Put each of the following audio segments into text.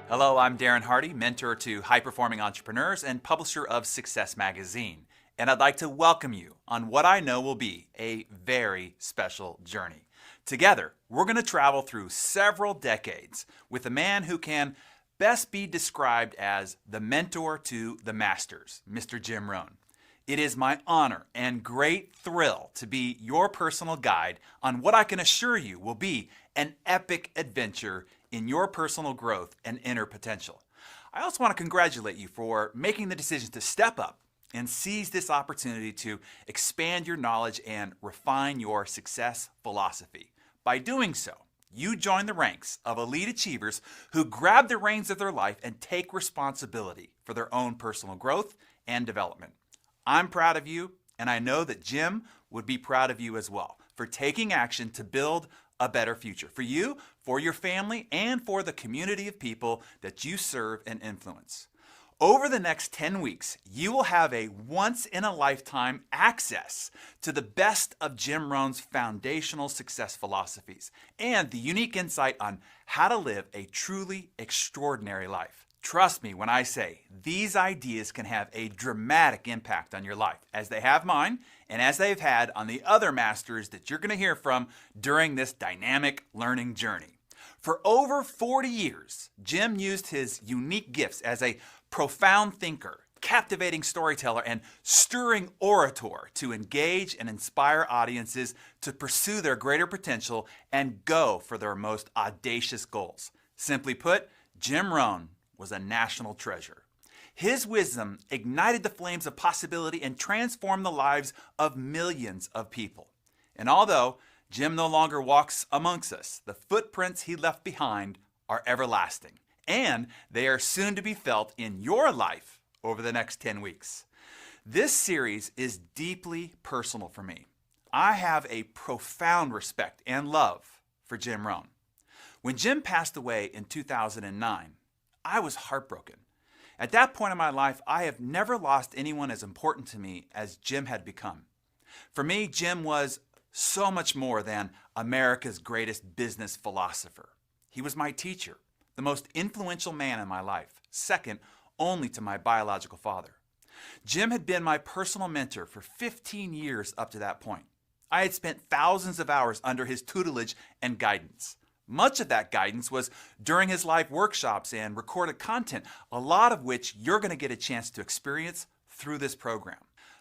Hello, I'm Darren Hardy, mentor to high-performing entrepreneurs and publisher of Success Magazine. And I'd like to welcome you on what I know will be a very special journey. Together, we're going to travel through several decades with a man who can best be described as the mentor to the masters, Mr. Jim Rohn. It is my honor and great thrill to be your personal guide on what I can assure you will be an epic adventure in your personal growth and inner potential. I also want to congratulate you for making the decision to step up and seize this opportunity to expand your knowledge and refine your success philosophy. By doing so, you join the ranks of elite achievers who grab the reins of their life and take responsibility for their own personal growth and development. I'm proud of you, and I know that Jim would be proud of you as well for taking action to build a better future for you, for your family, and for the community of people that you serve and influence. Over the next 10 weeks, you will have a once-in-a-lifetime access to the best of Jim Rohn's foundational success philosophies and the unique insight on how to live a truly extraordinary life. Trust me when I say these ideas can have a dramatic impact on your life, as they have mine and as they've had on the other masters that you're going to hear from during this dynamic learning journey. For over 40 years, Jim used his unique gifts as a profound thinker, captivating storyteller, and stirring orator to engage and inspire audiences to pursue their greater potential and go for their most audacious goals. Simply put, Jim Rohn was a national treasure. His wisdom ignited the flames of possibility and transformed the lives of millions of people. And although Jim no longer walks amongst us, the footprints he left behind are everlasting, and they are soon to be felt in your life over the next 10 weeks. This series is deeply personal for me. I have a profound respect and love for Jim Rohn. When Jim passed away in 2009, I was heartbroken. At that point in my life, I have never lost anyone as important to me as Jim had become. For me, Jim was so much more than America's greatest business philosopher. He was my teacher, the most influential man in my life, second only to my biological father. Jim had been my personal mentor for 15 years up to that point. I had spent thousands of hours under his tutelage and guidance. Much of that guidance was during his live workshops and recorded content, a lot of which you're going to get a chance to experience through this program.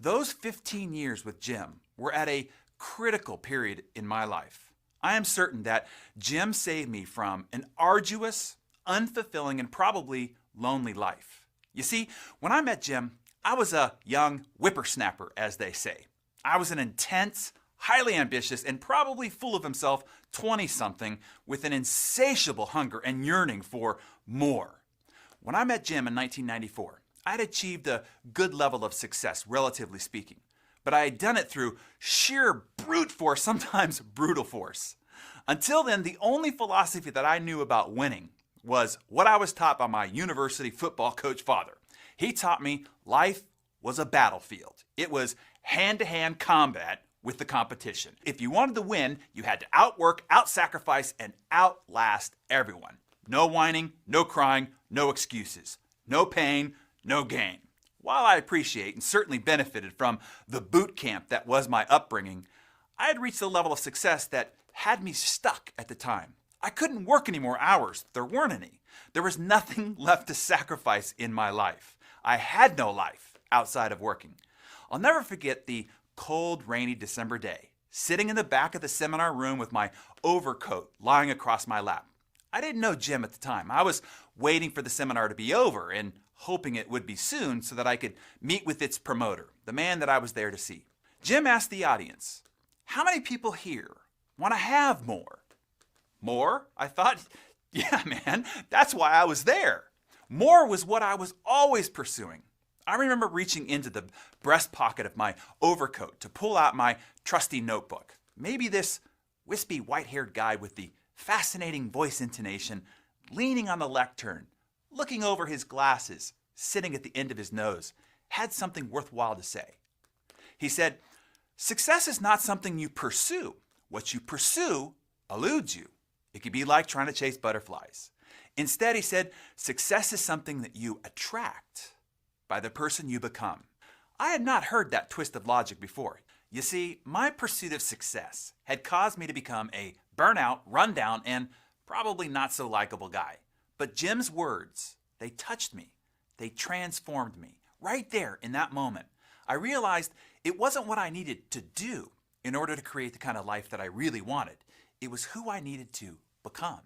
Those 15 years with Jim were at a critical period in my life. I am certain that Jim saved me from an arduous, unfulfilling, and probably lonely life. You see, when I met Jim, I was a young whippersnapper, as they say. I was an intense, highly ambitious, and probably full of himself 20-something with an insatiable hunger and yearning for more. When I met Jim in 1994, I had achieved a good level of success, relatively speaking. But I had done it through sheer brute force, sometimes brutal force. Until then, the only philosophy that I knew about winning was what I was taught by my university football coach father. He taught me life was a battlefield. It was hand-to-hand combat with the competition. If you wanted to win, you had to outwork, out-sacrifice, and outlast everyone. No whining, no crying, no excuses. No pain, no gain. While I appreciate and certainly benefited from the boot camp that was my upbringing, I had reached a level of success that had me stuck at the time. I couldn't work any more hours. There weren't any. There was nothing left to sacrifice in my life. I had no life outside of working. I'll never forget the cold, rainy December day, sitting in the back of the seminar room with my overcoat lying across my lap. I didn't know Jim at the time. I was waiting for the seminar to be over and hoping it would be soon so that I could meet with its promoter, the man that I was there to see. Jim asked the audience, "How many people here want to have more?" More? I thought, yeah, man, that's why I was there. More was what I was always pursuing. I remember reaching into the breast pocket of my overcoat to pull out my trusty notebook. Maybe this wispy white-haired guy with the fascinating voice intonation leaning on the lectern, looking over his glasses, sitting at the end of his nose, had something worthwhile to say. He said, "Success is not something you pursue. What you pursue eludes you. It could be like trying to chase butterflies. Instead, he said, success is something that you attract by the person you become. I had not heard that twist of logic before. You see, my pursuit of success had caused me to become a burnout, rundown, and probably not so likable guy. But Jim's words, they touched me. They transformed me. Right there in that moment, I realized it wasn't what I needed to do in order to create the kind of life that I really wanted. It was who I needed to become.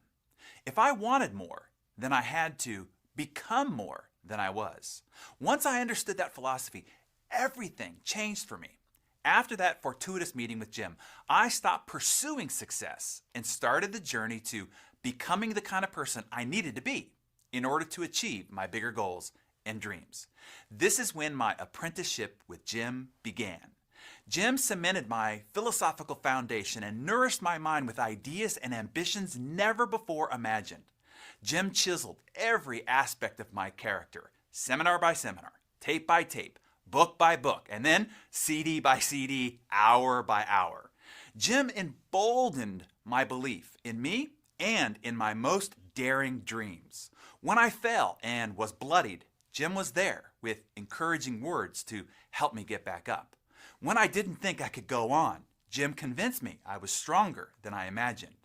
If I wanted more, then I had to become more than I was. Once I understood that philosophy, everything changed for me. After that fortuitous meeting with Jim, I stopped pursuing success and started the journey to becoming the kind of person I needed to be in order to achieve my bigger goals and dreams. This is when my apprenticeship with Jim began. Jim cemented my philosophical foundation and nourished my mind with ideas and ambitions never before imagined. Jim chiseled every aspect of my character, seminar by seminar, tape by tape, book by book, and then CD by CD, hour by hour. Jim emboldened my belief in me and in my most daring dreams. When I fell and was bloodied, Jim was there with encouraging words to help me get back up. When I didn't think I could go on, Jim convinced me I was stronger than I imagined.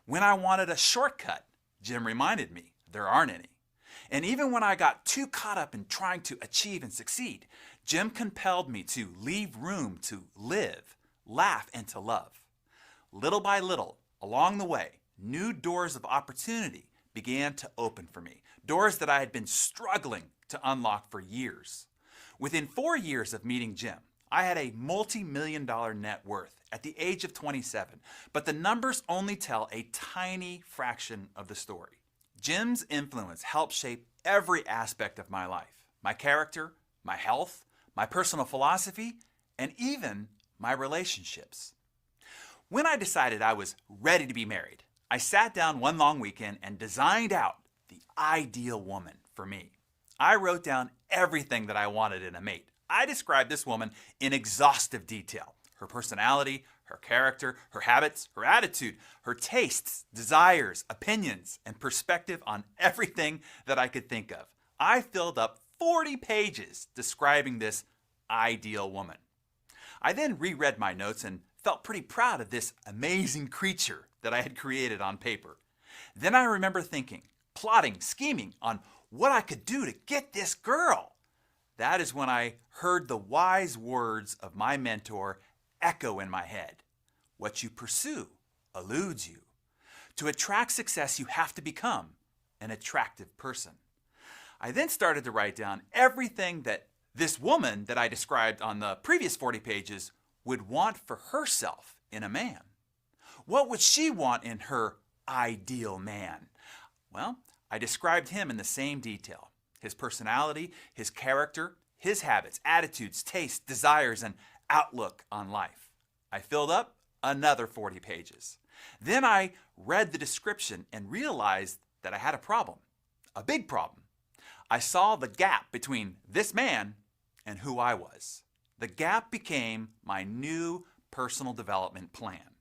When I wanted a shortcut, Jim reminded me there aren't any. And even when I got too caught up in trying to achieve and succeed, Jim compelled me to leave room to live, laugh, and to love. Little by little, along the way, new doors of opportunity began to open for me, doors that I had been struggling to unlock for years. Within 4 years of meeting Jim, I had a multi-million-dollar net worth at the age of 27, but the numbers only tell a tiny fraction of the story. Jim's influence helped shape every aspect of my life, my character, my health, my personal philosophy, and even my relationships. When I decided I was ready to be married, I sat down one long weekend and designed out the ideal woman for me. I wrote down everything that I wanted in a mate. I described this woman in exhaustive detail. Her personality, her character, her habits, her attitude, her tastes, desires, opinions, and perspective on everything that I could think of. I filled up 40 pages describing this ideal woman. I then reread my notes and felt pretty proud of this amazing creature that I had created on paper. Then I remember thinking, plotting, scheming on what I could do to get this girl. That is when I heard the wise words of my mentor echo in my head. What you pursue eludes you. To attract success, you have to become an attractive person. I then started to write down everything that this woman that I described on the previous 40 pages would want for herself in a man. What would she want in her ideal man? Well, I described him in the same detail. His personality, his character, his habits, attitudes, tastes, desires, and outlook on life. I filled up another 40 pages. Then I read the description and realized that I had a problem, a big problem. I saw the gap between this man and who I was. The gap became my new personal development plan.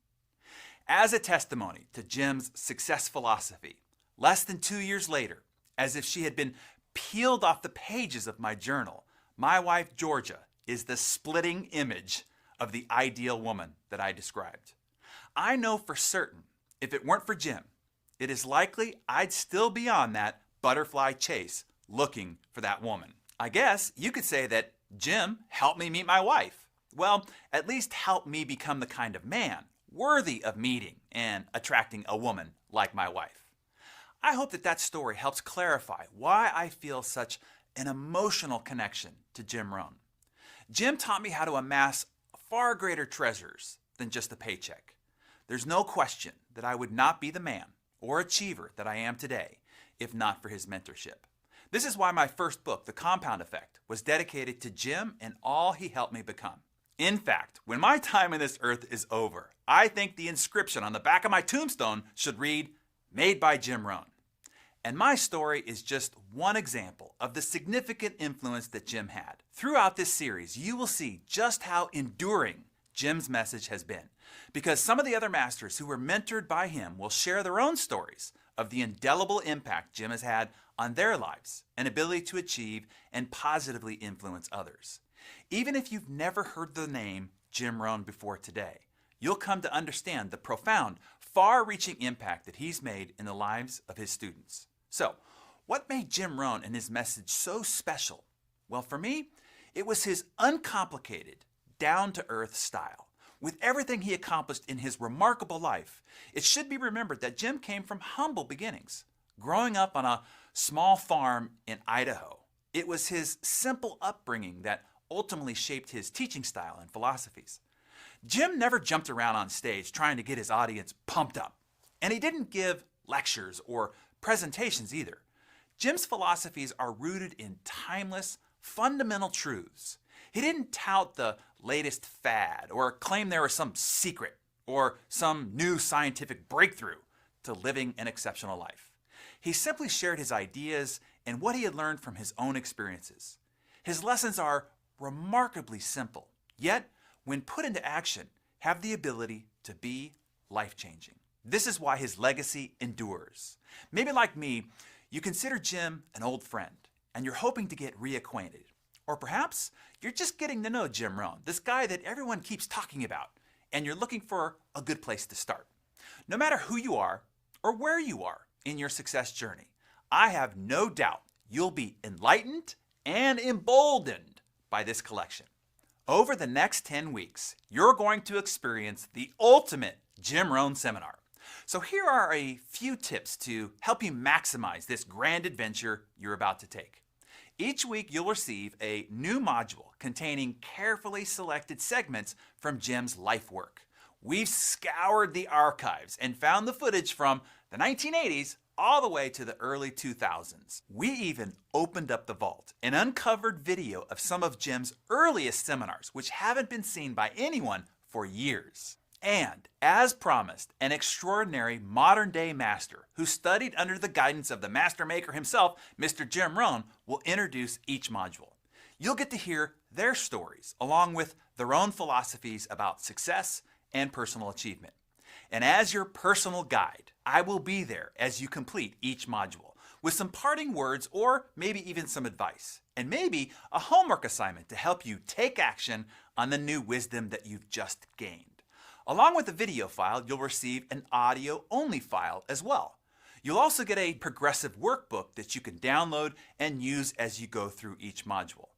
As a testimony to Jim's success philosophy, less than 2 years later, as if she had been peeled off the pages of my journal, my wife Georgia is the splitting image of the ideal woman that I described. I know for certain, if it weren't for Jim, it is likely I'd still be on that butterfly chase looking for that woman. I guess you could say that Jim helped me meet my wife. Well, at least helped me become the kind of man worthy of meeting and attracting a woman like my wife. I hope that that story helps clarify why I feel such an emotional connection to Jim Rohn. Jim taught me how to amass far greater treasures than just a paycheck. There's no question that I would not be the man or achiever that I am today if not for his mentorship. This is why my first book, The Compound Effect, was dedicated to Jim and all he helped me become. In fact, when my time on this earth is over, I think the inscription on the back of my tombstone should read, "Made by Jim Rohn." And my story is just one example of the significant influence that Jim had. Throughout this series, you will see just how enduring Jim's message has been, because some of the other masters who were mentored by him will share their own stories of the indelible impact Jim has had on their lives and ability to achieve and positively influence others. Even if you've never heard the name Jim Rohn before today, you'll come to understand the profound, far-reaching impact that he's made in the lives of his students. So, what made Jim Rohn and his message so special? Well, for me, it was his uncomplicated, down-to-earth style. With everything he accomplished in his remarkable life, it should be remembered that Jim came from humble beginnings. Growing up on a small farm in Idaho, it was his simple upbringing that ultimately shaped his teaching style and philosophies. Jim never jumped around on stage trying to get his audience pumped up, and he didn't give lectures or presentations either. Jim's philosophies are rooted in timeless, fundamental truths. He didn't tout the latest fad or claim there was some secret or some new scientific breakthrough to living an exceptional life. He simply shared his ideas and what he had learned from his own experiences. His lessons are remarkably simple, yet, when put into action, have the ability to be life-changing. This is why his legacy endures. Maybe like me, you consider Jim an old friend, and you're hoping to get reacquainted. Or perhaps you're just getting to know Jim Rohn, this guy that everyone keeps talking about, and you're looking for a good place to start. No matter who you are or where you are in your success journey, I have no doubt you'll be enlightened and emboldened by this collection. Over the next 10 weeks, you're going to experience the ultimate Jim Rohn seminar. So here are a few tips to help you maximize this grand adventure you're about to take. Each week you'll receive a new module containing carefully selected segments from Jim's life work. We've scoured the archives and found the footage from the 1980s all the way to the early 2000s. We even opened up the vault and uncovered video of some of Jim's earliest seminars, which haven't been seen by anyone for years. And, as promised, an extraordinary modern-day master who studied under the guidance of the master maker himself, Mr. Jim Rohn, will introduce each module. You'll get to hear their stories, along with their own philosophies about success and personal achievement. And as your personal guide, I will be there as you complete each module, with some parting words or maybe even some advice, and maybe a homework assignment to help you take action on the new wisdom that you've just gained. Along with the video file, you'll receive an audio-only file as well. You'll also get a progressive workbook that you can download and use as you go through each module.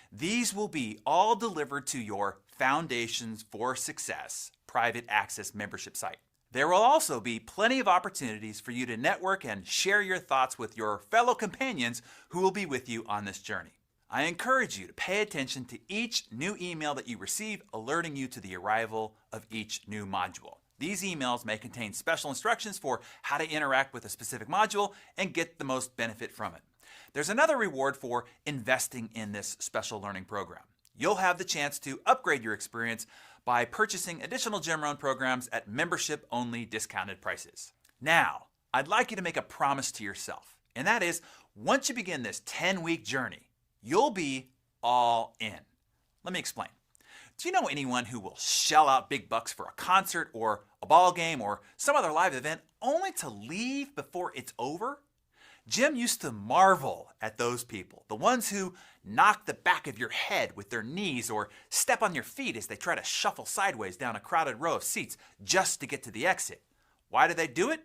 These will be all delivered to your Foundations for Success private access membership site. There will also be plenty of opportunities for you to network and share your thoughts with your fellow companions who will be with you on this journey. I encourage you to pay attention to each new email that you receive alerting you to the arrival of each new module. These emails may contain special instructions for how to interact with a specific module and get the most benefit from it. There's another reward for investing in this special learning program. You'll have the chance to upgrade your experience by purchasing additional Jim Rohn programs at membership-only discounted prices. Now, I'd like you to make a promise to yourself, and that is, once you begin this 10-week journey, you'll be all in. Let me explain. Do you know anyone who will shell out big bucks for a concert or a ball game or some other live event only to leave before it's over? Jim used to marvel at those people, the ones who knock the back of your head with their knees or step on your feet as they try to shuffle sideways down a crowded row of seats just to get to the exit. Why do they do it?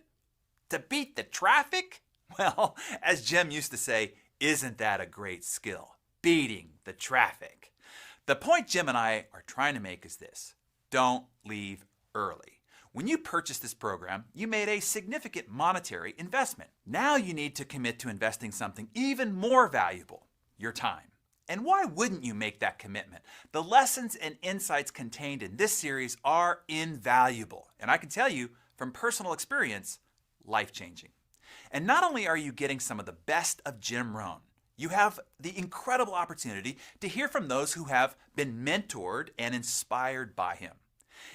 To beat the traffic? Well, as Jim used to say, isn't that a great skill? Beating the traffic. The point Jim and I are trying to make is this: don't leave early. When you purchased this program, you made a significant monetary investment. Now you need to commit to investing something even more valuable, your time. And why wouldn't you make that commitment? The lessons and insights contained in this series are invaluable. And I can tell you from personal experience, life-changing. And not only are you getting some of the best of Jim Rohn, you have the incredible opportunity to hear from those who have been mentored and inspired by him.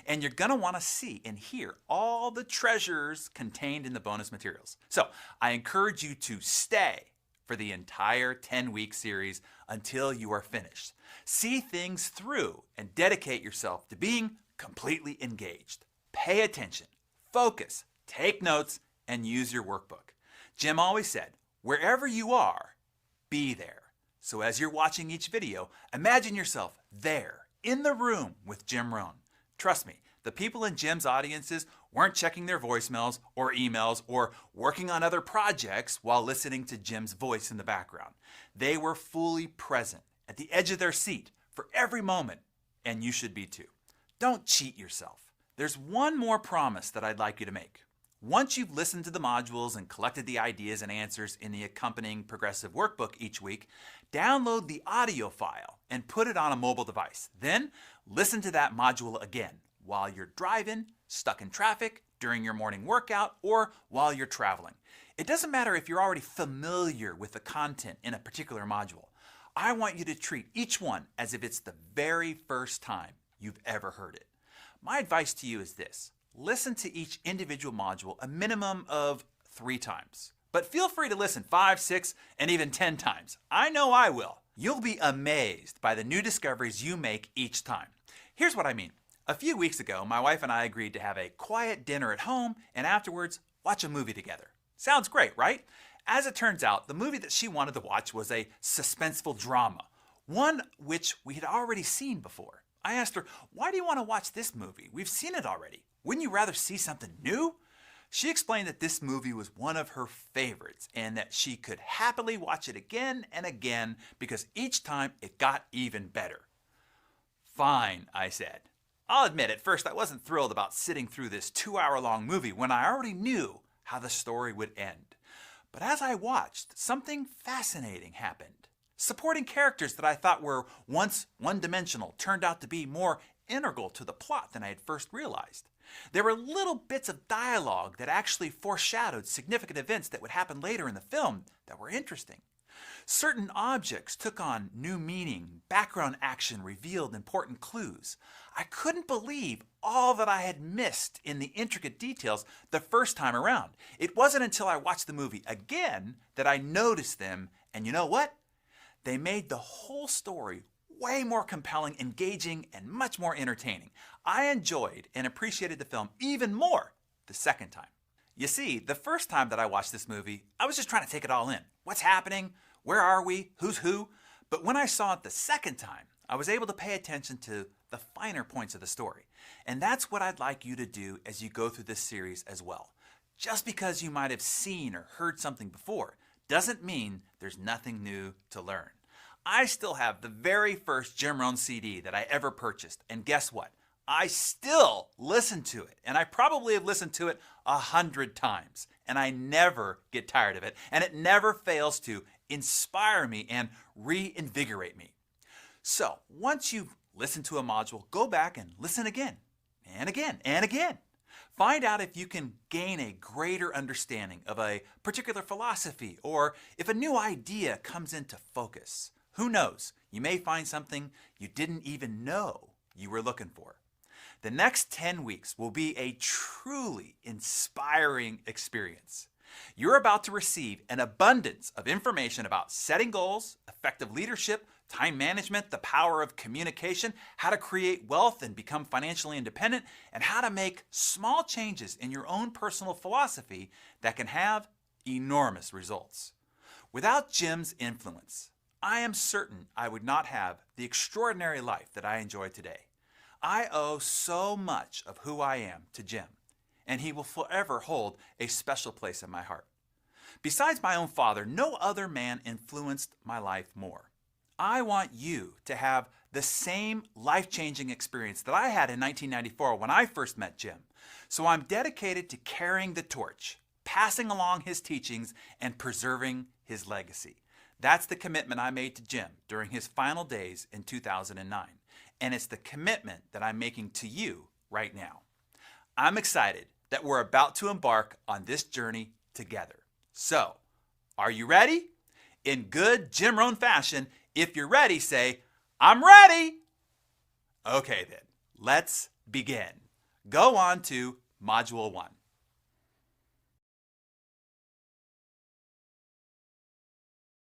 And you're going to want to see and hear all the treasures contained in the bonus materials. So I encourage you to stay for the entire 10-week series until you are finished. See things through and dedicate yourself to being completely engaged. Pay attention, focus, take notes, and use your workbook. Jim always said, wherever you are, be there. So as you're watching each video, imagine yourself there, in the room with Jim Rohn. Trust me, the people in Jim's audiences weren't checking their voicemails or emails or working on other projects while listening to Jim's voice in the background. They were fully present, at the edge of their seat, for every moment, and you should be too. Don't cheat yourself. There's one more promise that I'd like you to make. Once you've listened to the modules and collected the ideas and answers in the accompanying progressive workbook each week, download the audio file and put it on a mobile device. Then listen to that module again while you're driving, stuck in traffic, during your morning workout, or while you're traveling. It doesn't matter if you're already familiar with the content in a particular module. I want you to treat each one as if it's the very first time you've ever heard it. My advice to you is this. Listen to each individual module a minimum of 3 times. But feel free to listen 5, 6, and even 10 times. I know I will. You'll be amazed by the new discoveries you make each time. Here's what I mean. A few weeks ago, my wife and I agreed to have a quiet dinner at home and afterwards watch a movie together. Sounds great, right? As it turns out, the movie that she wanted to watch was a suspenseful drama, one which we had already seen before. I asked her, why do you want to watch this movie? We've seen it already. Wouldn't you rather see something new? She explained that this movie was one of her favorites and that she could happily watch it again and again because each time it got even better. Fine, I said. I'll admit at first I wasn't thrilled about sitting through this 2-hour-long movie when I already knew how the story would end. But as I watched, something fascinating happened. Supporting characters that I thought were once one-dimensional turned out to be more integral to the plot than I had first realized. There were little bits of dialogue that actually foreshadowed significant events that would happen later in the film that were interesting. Certain objects took on new meaning, background action revealed important clues. I couldn't believe all that I had missed in the intricate details the first time around. It wasn't until I watched the movie again that I noticed them, and you know what? They made the whole story way more compelling, engaging, and much more entertaining. I enjoyed and appreciated the film even more the second time. You see, the first time that I watched this movie, I was just trying to take it all in. What's happening? Where are we? Who's who? But when I saw it the second time, I was able to pay attention to the finer points of the story. And that's what I'd like you to do as you go through this series as well. Just because you might have seen or heard something before doesn't mean there's nothing new to learn. I still have the very first Jim Rohn CD that I ever purchased, and guess what? I still listen to it, and I probably have listened to it 100 times, and I never get tired of it, and it never fails to inspire me and reinvigorate me. So, once you've listened to a module, go back and listen again, and again, and again. Find out if you can gain a greater understanding of a particular philosophy or if a new idea comes into focus. Who knows? You may find something you didn't even know you were looking for. The next 10 weeks will be a truly inspiring experience. You're about to receive an abundance of information about setting goals, effective leadership, time management, the power of communication, how to create wealth and become financially independent, and how to make small changes in your own personal philosophy that can have enormous results. Without Jim's influence, I am certain I would not have the extraordinary life that I enjoy today. I owe so much of who I am to Jim, and he will forever hold a special place in my heart. Besides my own father, no other man influenced my life more. I want you to have the same life-changing experience that I had in 1994 when I first met Jim. So I'm dedicated to carrying the torch, passing along his teachings, and preserving his legacy. That's the commitment I made to Jim during his final days in 2009. And it's the commitment that I'm making to you right now. I'm excited that we're about to embark on this journey together. So, are you ready? In good Jim Rohn fashion, if you're ready, say, I'm ready. Okay then, let's begin. Go on to Module 1.